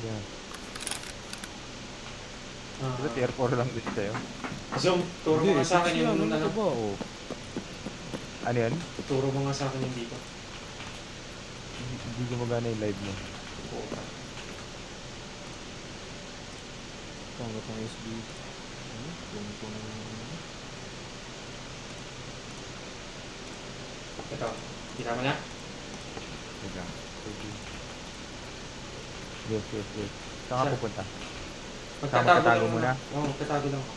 Yan. Diba Ah, tier 4 lang din sa'yo? Zoom, turo mo Hindi, nga sa akin 6 yan. yung Ano ano. ka ba? Oh. Ano yan? Turo mo nga sa akin yung dito. Hindi gumagana yung live mo. Puta. Tanggap ng SB. Ano? Kung Ito, kita mo na? Teka. Yes, yes, yes. Saan ka Saan? pupunta? Magtatago mo na? Oo, magtatago lang ako.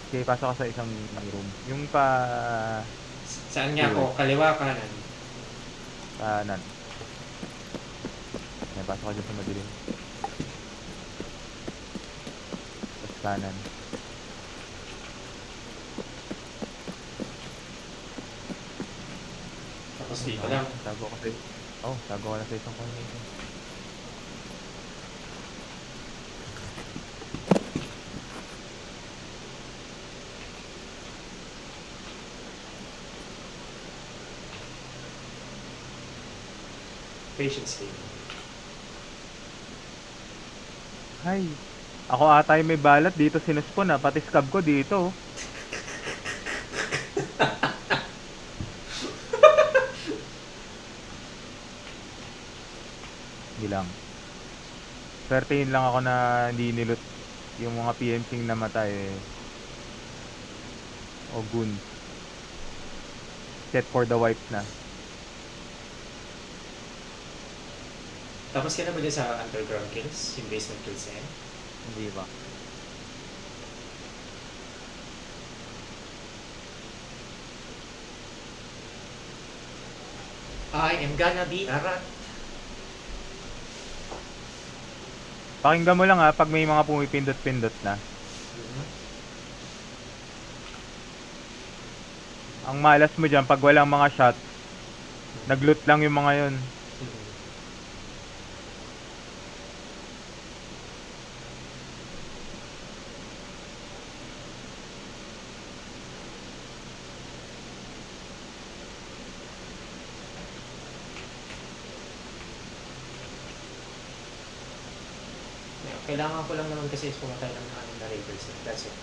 Okay, pasok ka sa isang room. Yung pa... Saan nga ako? Kaliwa, kanan. kanan. May pasok ka dyan sa madilim. Tapos kanan. Tapos dito lang. Tago ka sa... Oh, tago ka na sa isang corner. Patience game. Hi. Ako ata yung may balat dito sinuspon na. Pati scab ko dito. Hindi lang. Swertein lang ako na hindi nilot yung mga PMC namatay eh. O goon. Set for the wipes na. Tapos ka na ba dyan sa underground kills? Yung basement kills na yan? Hindi ba? I am gonna be a rat. Pakinggan mo lang ha pag may mga pumipindot-pindot na. Ang malas mo dyan pag walang mga shot, nag-loot lang yung mga yun. Kailangan ko lang naman kasi is pumatay ng anim na raiders. That's it.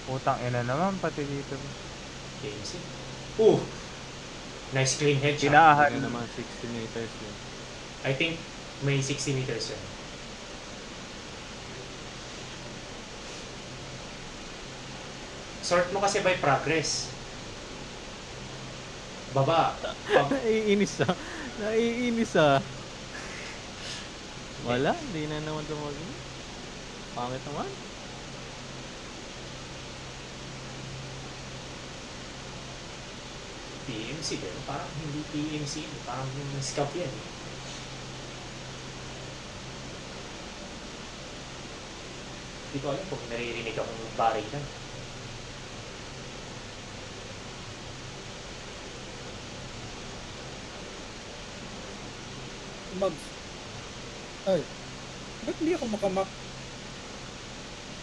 Putang ina naman pati dito. KMC. Nice clean headshot. Tinaahan. Hindi naman 60 meters yun. I think may 60 meters yun. Sort mo kasi by progress. Baba. Naiinis ah. Naiinis ah. Wala, hindi na naman tumagin. Pangit naman. PMC din. Parang hindi PMC. Parang yung scout yan. Hindi ko alam kung naririnig akong baray lang. Ay, ba't hindi ako makamap?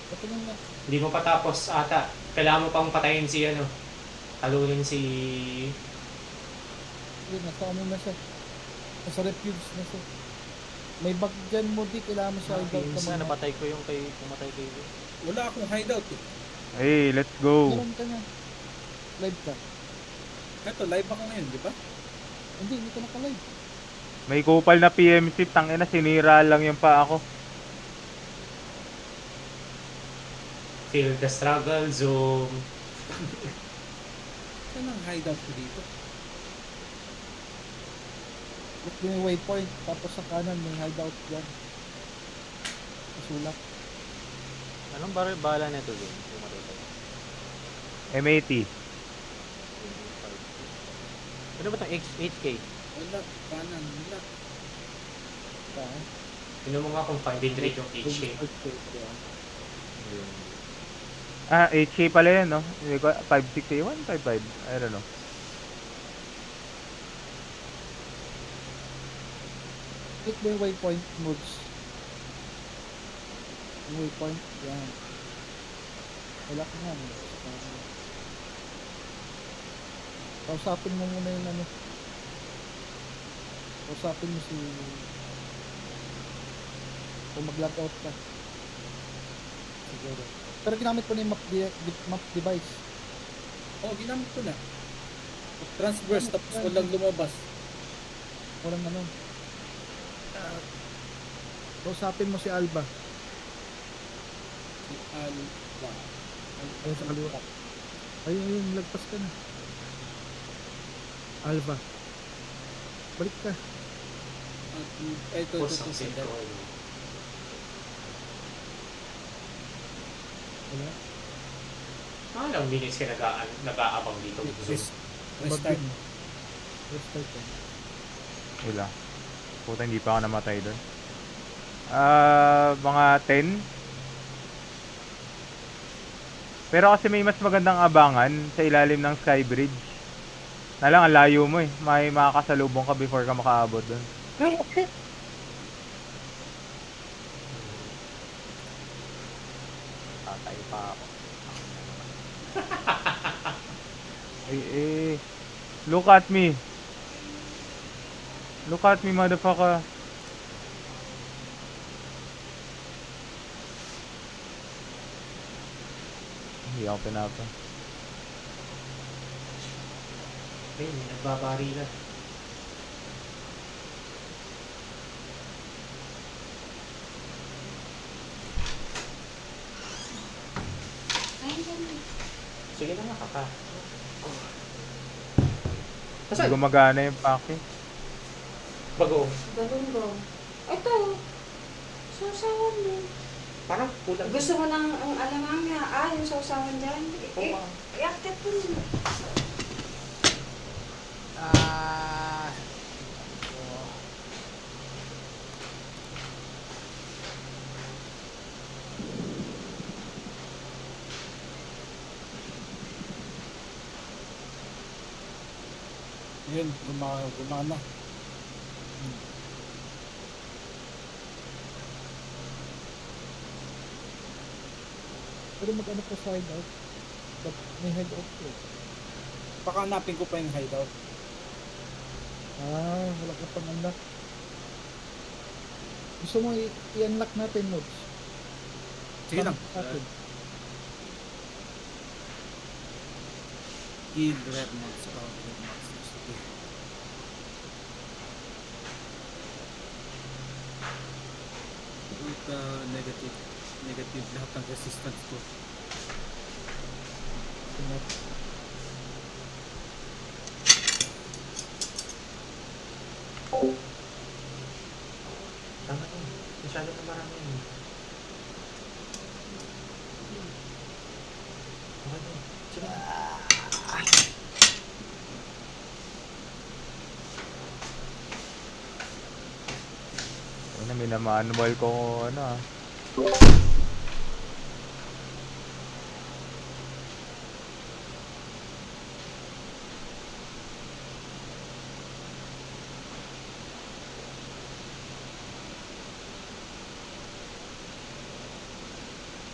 Ba't lang na? Hindi mo pa tapos ata. Kailangan mo pang patayin si ano. Talunin si... Yun, nasa ano na siya. Nasa refuge na siya. May bag dyan mo, di kailangan mo siya hideout na Minsan mga. napatay ko yung kay pumatay kay Will. Wala akong hideout eh. Hey, let's go. Meron ka niya. Live ka. Eto, live ako ngayon, di ba? Hindi ka naka-live. May kupal na PMC, tangina sinira lang yung pa ako. Feel the struggle, Zoom. Saan ang hideout ko dito? Look mo yung waypoint, tapos sa kanan may hideout dyan. Kasulak. Anong bala nito din? Pumatay tayo. MAT. 25. Ano ba itong HK? Wala, kanan, wala. Saan? Tinan mo nga kung finding rate yung HK. Yun. Ah, HK pala yan, no? 56A1, 55. I don't know. Click mo yung waypoint modes. Yung waypoint, yan. Wala ka nga. Kausapin mo muna yung ano. Usapin mo si... Kung mag-logout ka. Siguro. Pero ginamit ko na yung map device. Oo, ginamit ko na. Transverse tapos walang lumabas. Walang ano. Usapin mo si Alba. Si Alba. Ayun sa kaliwa. Ayun, lagpas ka na. Alba. Balik ka. Ito, Pulse ang sandali. control. Wala. Mga ilang minutes ka nag-aabang dito. Restart. Restart ka. Wala. Puta, hindi pa ako namatay doon. Mga 10. Pero kasi may mas magandang abangan sa ilalim ng Skybridge. Na lang, ang layo mo eh. May makakasalubong ka before ka makaabot doon. Tatay pa ako. Look at me. Look at me, motherfucker. Hindi ako pinapa. Ayun, nagbabari na. Sige na nga, kaka. Hindi Saan? gumagana yung pake. Bago. Galunggong. Ito. Sausawan mo. Parang kulang. Gusto mo ng ang alamang nga. Yung sausawan dyan. I-active mo. Yun, gumana. Pero mag-ano pa sa hideout. May hideout ko. Baka hanapin ko pa yung hideout. Wala ka pang unlock. Gusto mo i-unlock natin, Mods? Sige lang. Atin. Kill red mods. Red mods. Sige. Negative lahat ng resistance ko. Tama yun. Masyado na marami yun. Okay na. Sige na. Ano, minamanual ko ano ah.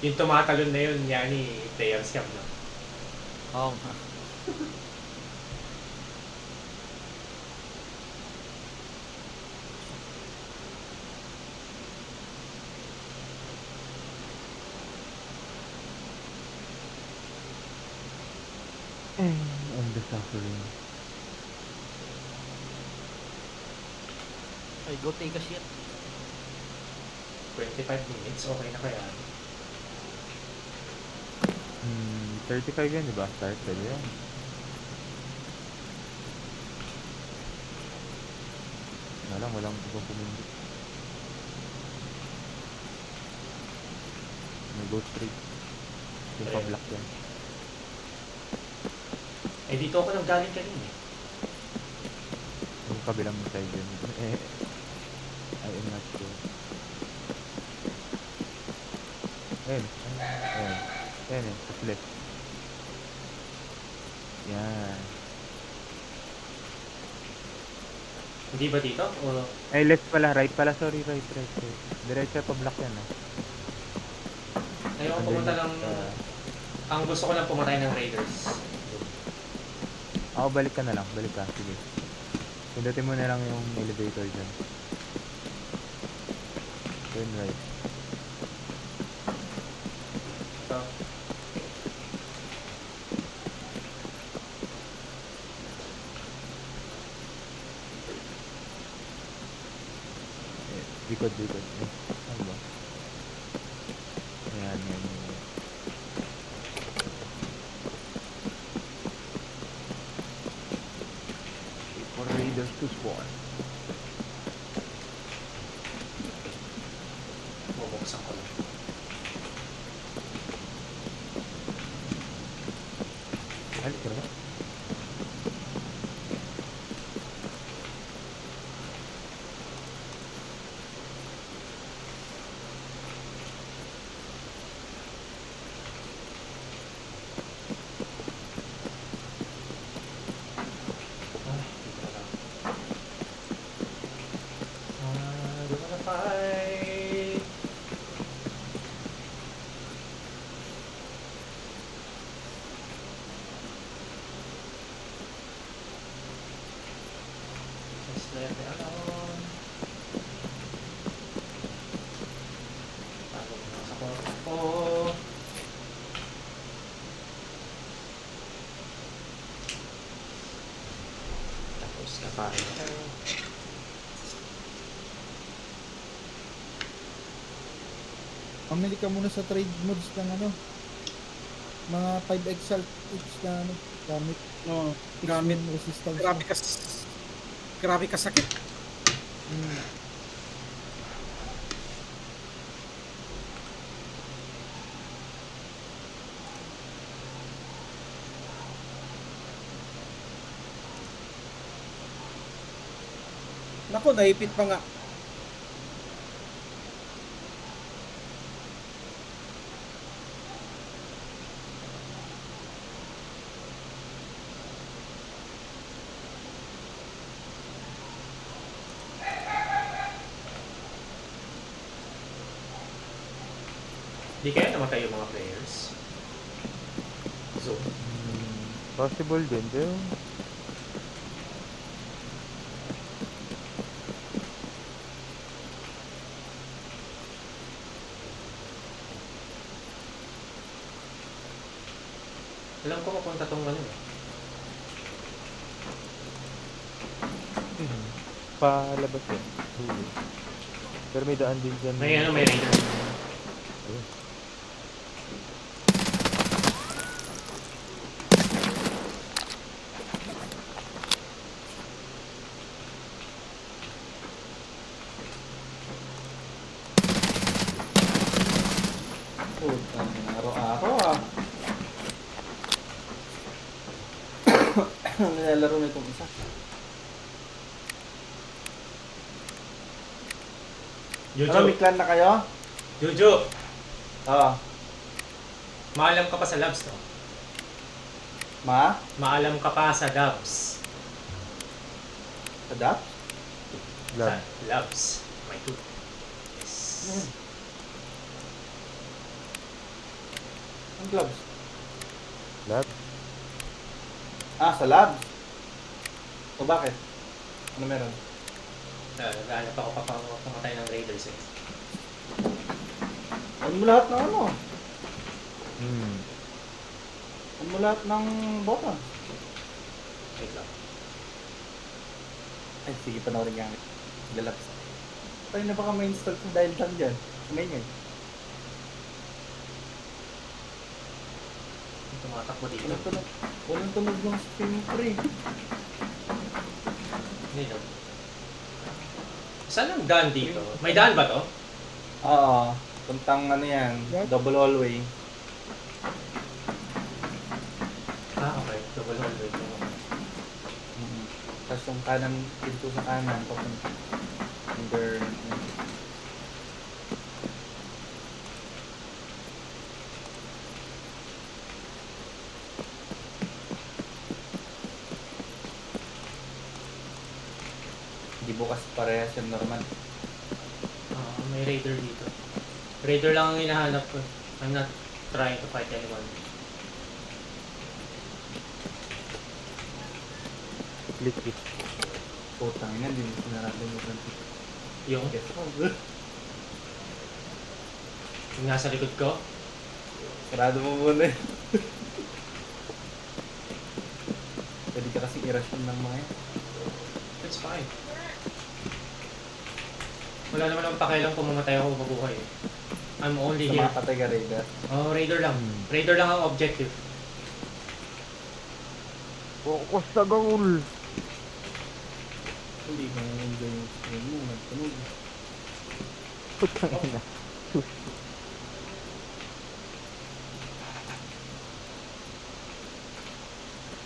Yung tumatalon na yun, yani players cam na. Oo nga. And the suffering. Ay, go take a shit. 25 minutes, okay na kaya. 35 yan, diba? Start pwede yan. Walang ibang pumindot. May go straight. Yung Ayun. pa-block yan. Eh, dito ako nanggaling kanina eh. Yung kabilang side yun. I am not sure. Ayun. Ayun eh. Tapos left. Yan. Hindi ba dito? O Ay, left pala. Right pala. Sorry. Right. Diretso pa-block yan ah. ayaw ko pumunta ng... Ang gusto ko lang pumatay ng Raiders. Ako, balik ka na lang. Balik ka. Sige. Pindutin mo na lang yung elevator dyan. Turn right. Ito. Likod. Ano ba? Ayan. Wait for raiders to spawn. Bubuksan ko lang. Alis ka na ba? We're gonna fight. Just let me alone. Bago ko sa kwarto ko. Tapos kakain ako. Pamili ka muna sa trade mods ng ano, mga 5x salt each na ano, gamit. No, gamit. Resistance. Grabe ka sakit. Hmm. Nako, naipit pa nga. Di kaya namatay yung mga players. So, Possible din, pero alam ko mapunta tong ano eh. palabas yan. Pero may daan din dyan. May ano, may raider. Ayun. Puta, araw-araw ah. Nilalaro na itong isa. Jojo, Ano, may clan na kayo? Jojo, Oo. maalam ka pa sa labs, no? Ma? Maalam ka pa sa labs. Adapt? Lab. Sa labs. May two. Yes. Hmm. Ang gloves? Lab? Ah, sa labs? O bakit? Ano meron? Naghahanap ako pa pumatay ng raiders eh. Ano mo lahat ng ano? Hmm. Ano mo lahat ng bota? Wait lang. Ay, sige, panoorin nga. Lalabs. Tayo na baka may install ko dahil lang dyan. Umingay. Tumatakbo dito. Walang tunog ng stream free. Hindi no. Saan ang daan dito? May daan ba to? Oo. Puntang ano yan, What? double hallway. Ah, okay. Double hallway. Tapos yung kanan, pinto sa kanan, papunta. Under, hindi bukas parehas yung normal. May raider dito. Raider lang ang hinahanap ko. I'm not trying to fight anyone. Click it. Putang ina, hindi mo sinarado mo ng Yung Yes, yung nasa likod ko. sarado mo muna eh. Pwede ka kasing irasyon ng mga yan. That's fine. Wala naman akong pakialam kung mamatay ako o mabuhay. Eh. I'm only Sa here. mga patay ka Raider. Oh, raider lang. Raider lang ang objective. Focus sa goal. Hindi ka enjoy yung stream mo, nagtunog. Putang ina.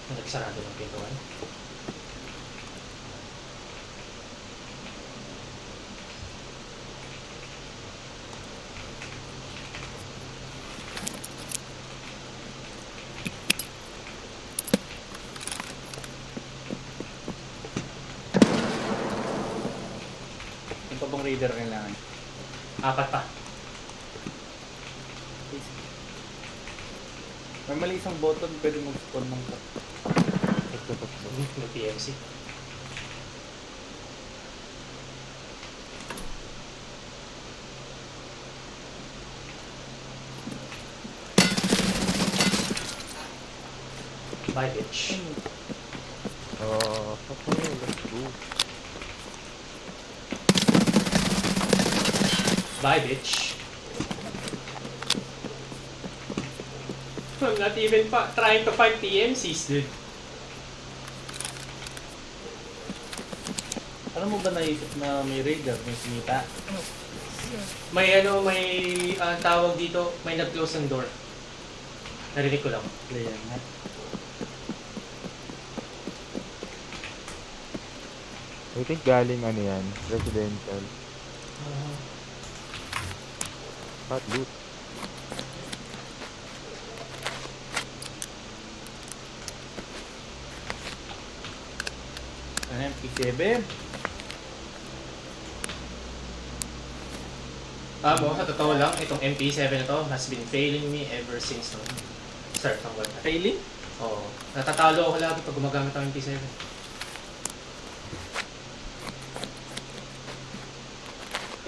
Nagsarado ng pintuan. Yung pa bang Raider kailangan? 4 pa. May mali isang button, pwede mag-spawn ng cup. May PMC. Bye, bitch. Okay, let's go. Bye, bitch. I'm not even trying to find PMCs, dude. Alam mo ba naisip na may Raider, may sinita? May tawag dito, may nag-close ng door. Narinig ko lang. Kaya nga. I think galing ano yan, residential. Hot loot. Ano yan, P7? Sa totoo lang, itong MP7 na to has been failing me ever since no start ng web. Failing? Oo. Natatalo ako lagi pag gumagamit ng MP7.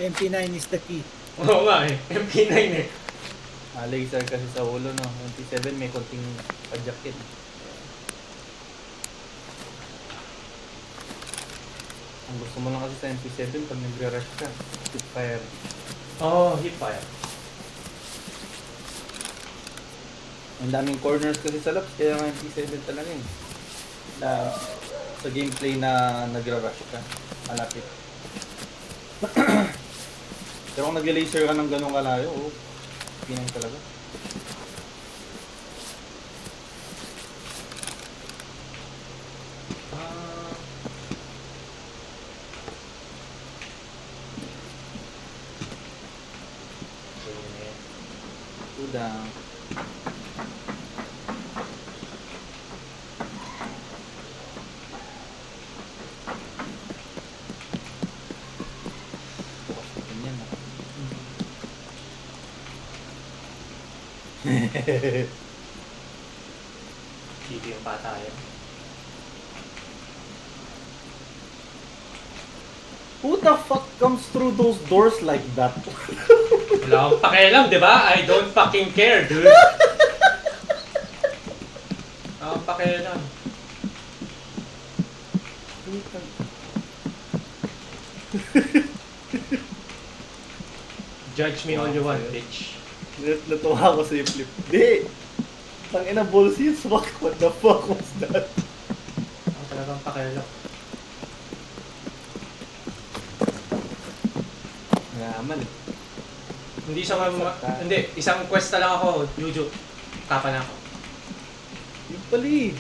MP9 is the key. Oo nga eh. MP9 eh. Laser kasi sa ulo, no? Yung P7 may konting pajakit. Ang gusto mo lang kasi sa MP7 pag nagre-rush ka, Spitfire. Oo, hipfire. Ang daming corners kasi sa laps, kaya nga MP7 talaga yun. Sa gameplay na nagra-rush ka, malapit. Pero kung nag-laser ka ng ganun kalayo, pinang talaga. Down. Ganyan na. Dito yung patayan. Who the fuck comes through those doors like that? Wala akong pakialam, di ba? I don't fucking care, dude. Wala akong pakialam. Judge me all you want, bitch. Natuwa ako sa yung flip. Di! Tangina balls yun, swak. What the fuck was that? Ako talagang pakialam. Ngaman eh. Hindi siya hindi, isang quest na lang ako, Juju. Kapa na ako. Yung pali.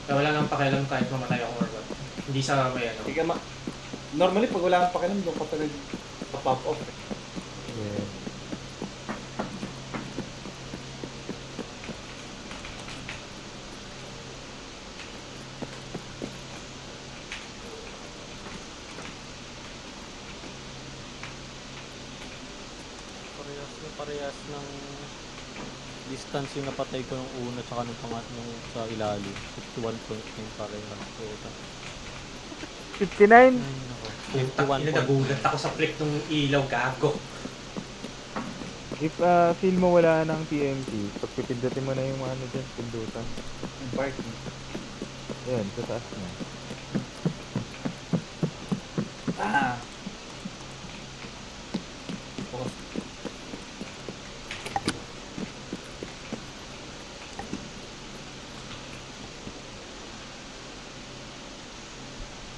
Kaya wala nang pakialam kahit mamatay ako or what. Hindi sa may ano. Ika normally pag wala kang pakialam, doon ka pa nag-pop off. Yeah. Parehas ng distance yung napatay ko nung una tsaka nung pangat nung sa ilalim. 51.9 parehas. So, 59. Putang ina, nagulat ako sa flick ng ilaw, gago. If feel mo wala ng TNT, pag pipindutin mo na yung ano dyan, pindutan. Yung parking. Ayan, sa taas na. Ah! Focus.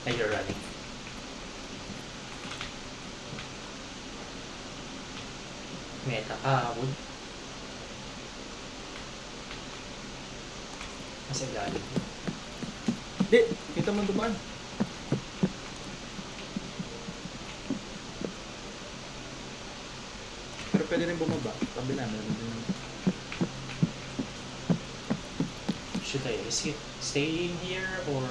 And you're running. Meta ka, wood. Kasi galing. Hindi! Kita mo dumaan. Pero pwede rin bumaba. Tabi na, meron din. Should I risk it? Stay in here or...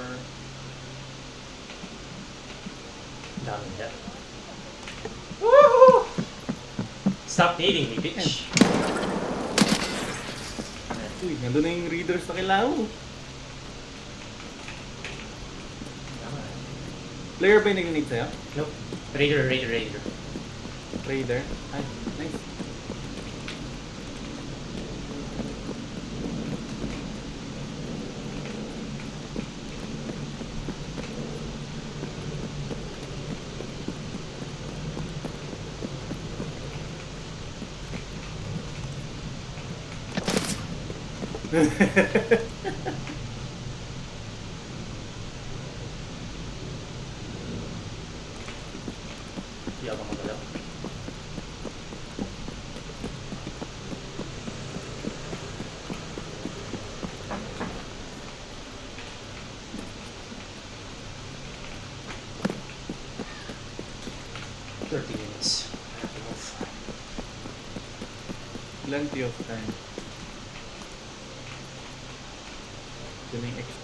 Dami that. Woohoo! Stop dating me, bitch. Uy, nandun na yung readers na kailangan mo. Player ba yung nag-need sa'yo? Nope. Raider. Raider? Ay, nice. Hindi ako magalaw. Minutes. I have to move. Plenty of time. Yun yung extra.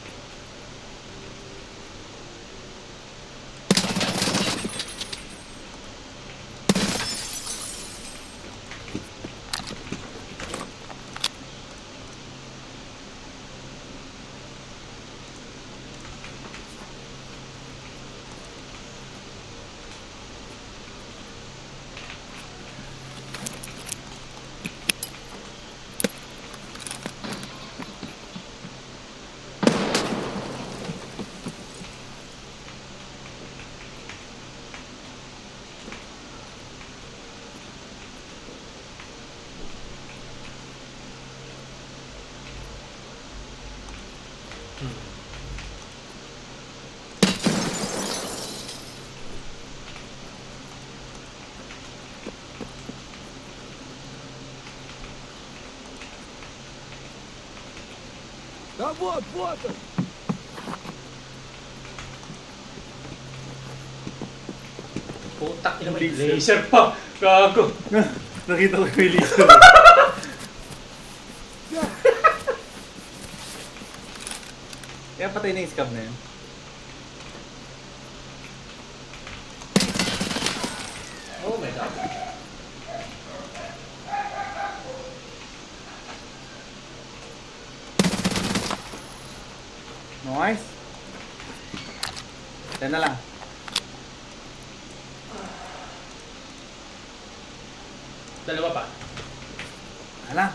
Да вот он! Putak ina, may Laser. laser pa. Gago. Nakita ko yung laser. Kaya patay na yung scab na yun. Oh my god. Nice. Yan na lang. Dalawa pa. Hala.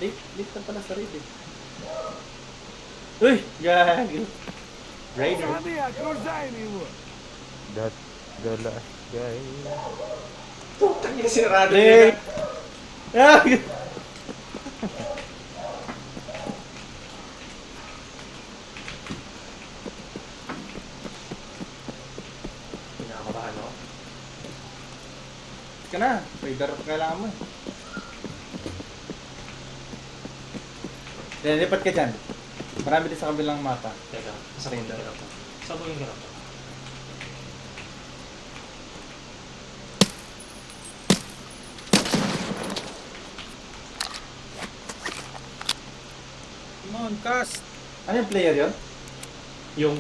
Late na pala sa raid eh. Uy! Gag! Raider. That's the last guy. Putang ina, sinarado Late! nila. Ah! Pinakabahan ako. Ka na. Raider pa kailangan mo eh. Yan, lipat ka dyan. Marami din sa kabilang mapa. Teka, sabugin ka lang to. Sabugin ka lang to. Come on, cast! Ano yung player yun? Yung...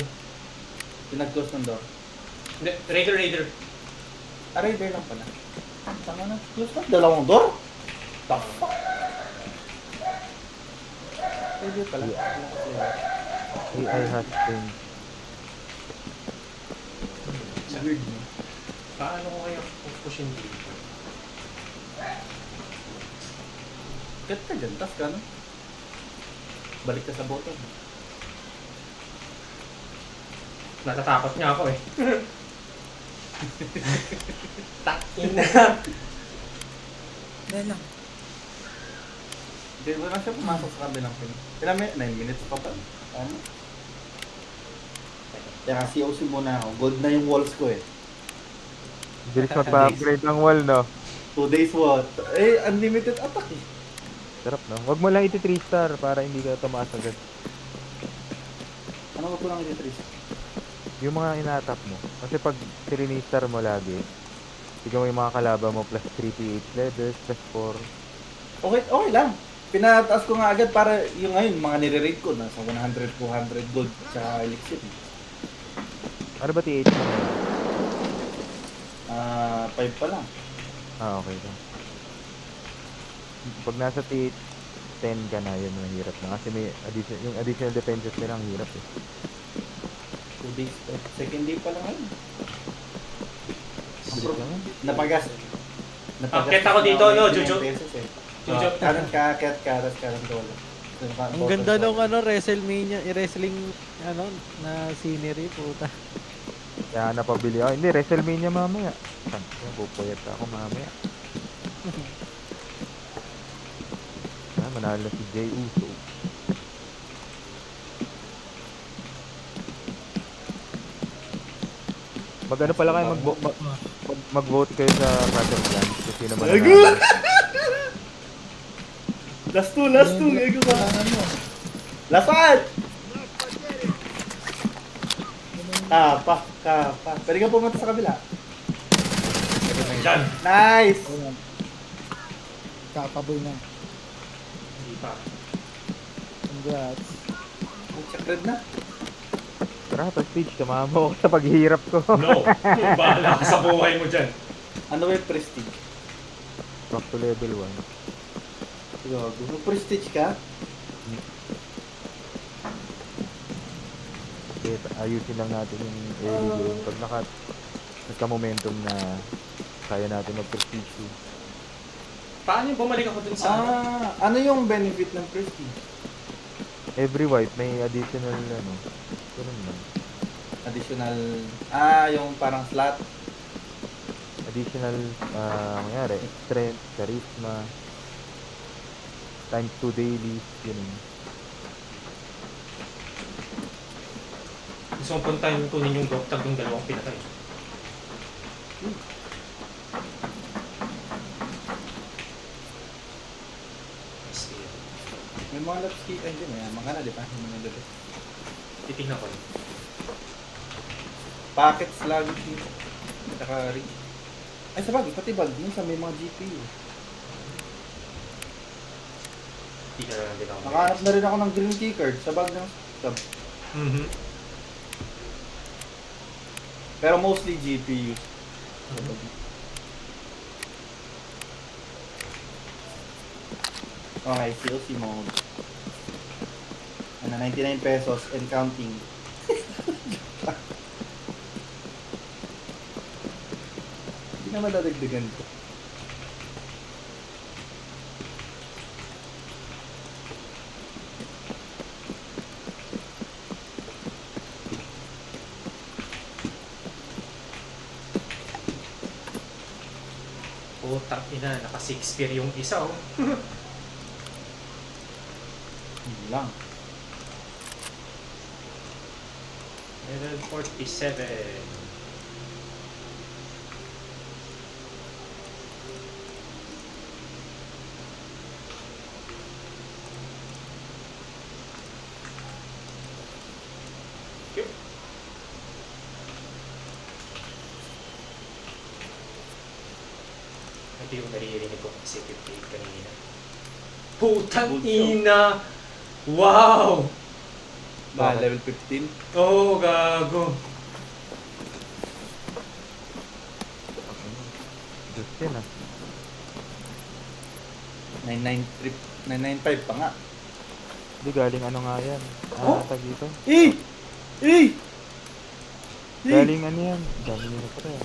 Yung nag-close ng door. Hindi, Raider. Ah, Raider lang pala. Tama na. Close na. Dalawang door? The fuck? Pwede pala. Ano kasi yun? AI has changed. Weird no? Paano ko kaya pupushin dito? Kat ka dyan, tas ka no? Balik ka sa bottom. Natatakot niya ako eh. Takin na. Dahil lang. Hindi mo lang siya pumasok sa kabilang pin. Ilan 9 minutes pa pa. Ano? Kaya nga COC muna ako. Gold na yung walls ko eh. Bilis magpa-upgrade ng wall, no? 2 days what? Eh, unlimited attack eh. Sarap, no? Huwag mo lang iti 3 star para hindi ka tumaas agad. Ano ko lang i-trace? Yung mga ina-attack mo. Kasi pag 3 star mo lagi, tignan mo yung mga kalaban mo plus 3 PH levels, plus 4. Okay, okay lang. Pinataas ko nga agad para yung ngayon, mga nire-rate ko na sa 100, 200 gold sa elixir. Ano ba TH mo ngayon? 5 pa lang. Ah, okay lang. Pag nasa TH 10 ka na, yun mahirap na. Kasi may yung additional defenses nila ang hirap eh. 2 days. Second day pa lang ngayon. Bilis lang yun. Napagas. Akit ako dito, no, Jojo. Pesos eh. Jojo. Kanan ka, akit ka, tapos kanan dollar. Ang ganda nung WrestleMania, wrestling ano na scenery puta. Kaya napabili ako. Hindi, WrestleMania mamaya. Pupuyat ako mamaya. Manalo si Jay Uso. Mag-ano pala kayo, mag-vote kayo sa Clash of Clans kasi naman nanalo. Last two, gago ka. Kailangan mo. Last one! Kapa. Pwede ka pumunta sa kabila. Diyan. Nice! Ayan. Kapaboy na. Hindi pa. Congrats. Check na. Tara, prestige, tumama ako sa paghihirap ko. No. Bahala ka sa buhay mo dyan. Ano ba yung prestige? Back to level 1. Gago. Mag-prestige ka? Okay, ayusin lang natin yung early game. Pag nagka-momentum na kaya natin mag-prestige. Paano yung bumalik ako dun sa Ano yung benefit ng prestige? Every wipe may additional ganun lang. Additional, yung parang slot. Additional, mangyari, strength, charisma, times 2 daily, yun. Gusto mong puntahin kunin yung dog tag ng dalawang pinatay. May mga laps kita din eh. Mga na, di ba? May mga laps. Titignan ko. Packets lagi dito. Saka ring. Ay, sa bagay, pati bag. Minsan may mga GPU. Tignan na lang din ako. Nakahanap na rin ako ng green key card sa bag ng sub. Mhm. Pero mostly GPU. Okay, COC mode. 99 pesos and counting. Hindi na madadagdagan ko. Putang ina, naka 6 spear yung isa oh. Hindi lang. Level 47. Yep. Ito yung naririnig ko kasi 58 kanina. Putang ina! Wow! Level 15. Oh, gago. Just yun 995 pa nga. Hindi, galing ano nga yan. Oh! Tag dito. Eh! Eh! Galing ano yan. Dami nyo na pala.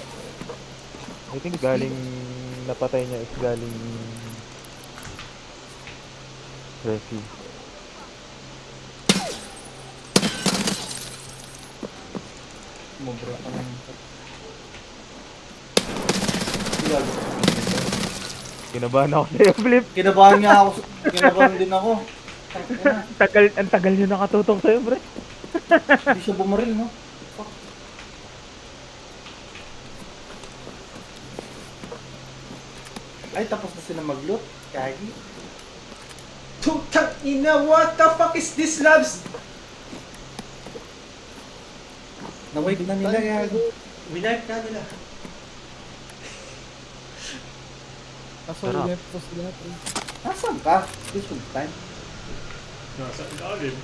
I think galing napatay niya is galing Resi. Mobra ka naman. Kinabahan ako sa'yo, Flip. Kinabahan nga ako. Kinabahan din ako. Tangina, Ang tagal nyo nakatutok sa'yo, pre. Hindi siya bumaril, no? Fuck. Ay, tapos na sila mag-loot. Kagi. Tutang ina, what the fuck is this, Labs? Na-wipe na nila, gago. Winipe na nila. Kaso Sarap. left ko sila, pre. Nasaan ka? This one time. Nasa ilalim.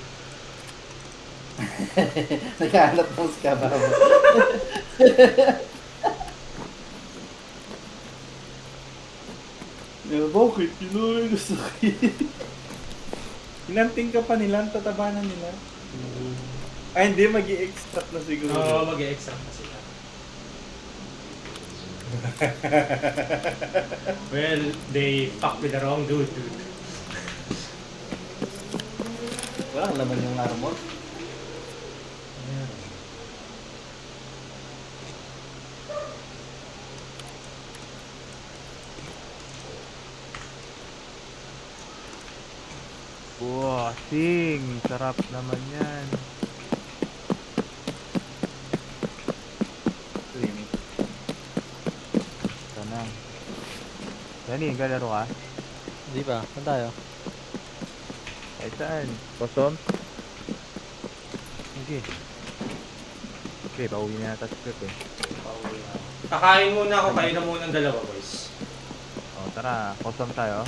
Nagkahanap ng skaba mo. Bakit? Yun ang gusto ko yun. Inanting ka pa nila, ang tatabanan nila. Ay, hindi, mag-i-extract na siguro. Oo, mag-e-extract na sila. Well, they fuck with the wrong dude. Walang laman yung armor. Wow, sing. Sarap naman yan. Ito na. Dani, galaro ka? Hindi ba? Saan tayo? Ay, saan? Custom? Sige. Okay, pauwi na natin sa script eh. Kakain muna ako, kayo na muna ng dalawa, boys. O, tara. Custom tayo.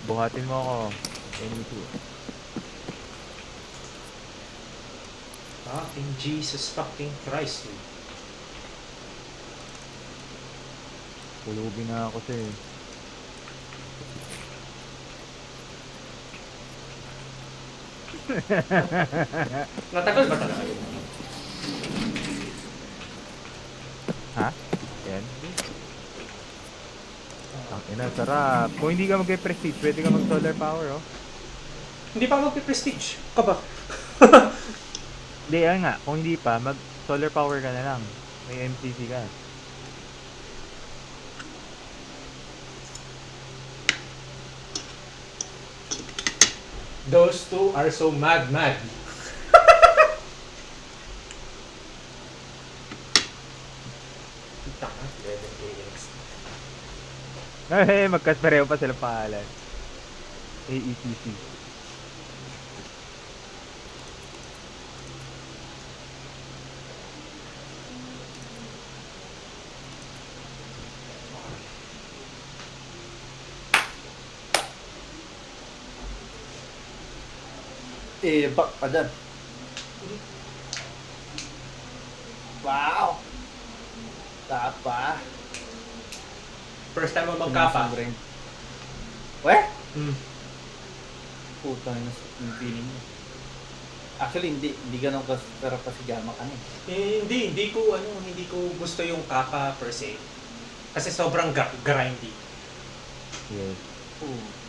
Buhatin mo ako. NE2. Fucking Jesus fucking Christ, dude. Tulugin na ako sa'yo. Natagal ba talaga yun? Ha? Yan. Ang ina, sarap. Kung hindi ka mag-prestige, pwede ka mag-solar power, oh. Hindi pa ako magpiprestige. Ka ba? Hindi, yan nga. Kung hindi pa, mag-solar power ka na lang. May MCC ka. Those two are so mad. Taka, 11 KX. Eh, magkaspareho pa sila pangalan. AECC. Eh, back pa dyan. Wow! Tapa. First time mo magkapa. Weh? Hmm. Putang ina yung feeling mo. Actually, hindi ganun kasarap pa si Gama ka na. Hindi ko gusto yung kapa per se. Kasi sobrang grindy. Yes. Oo.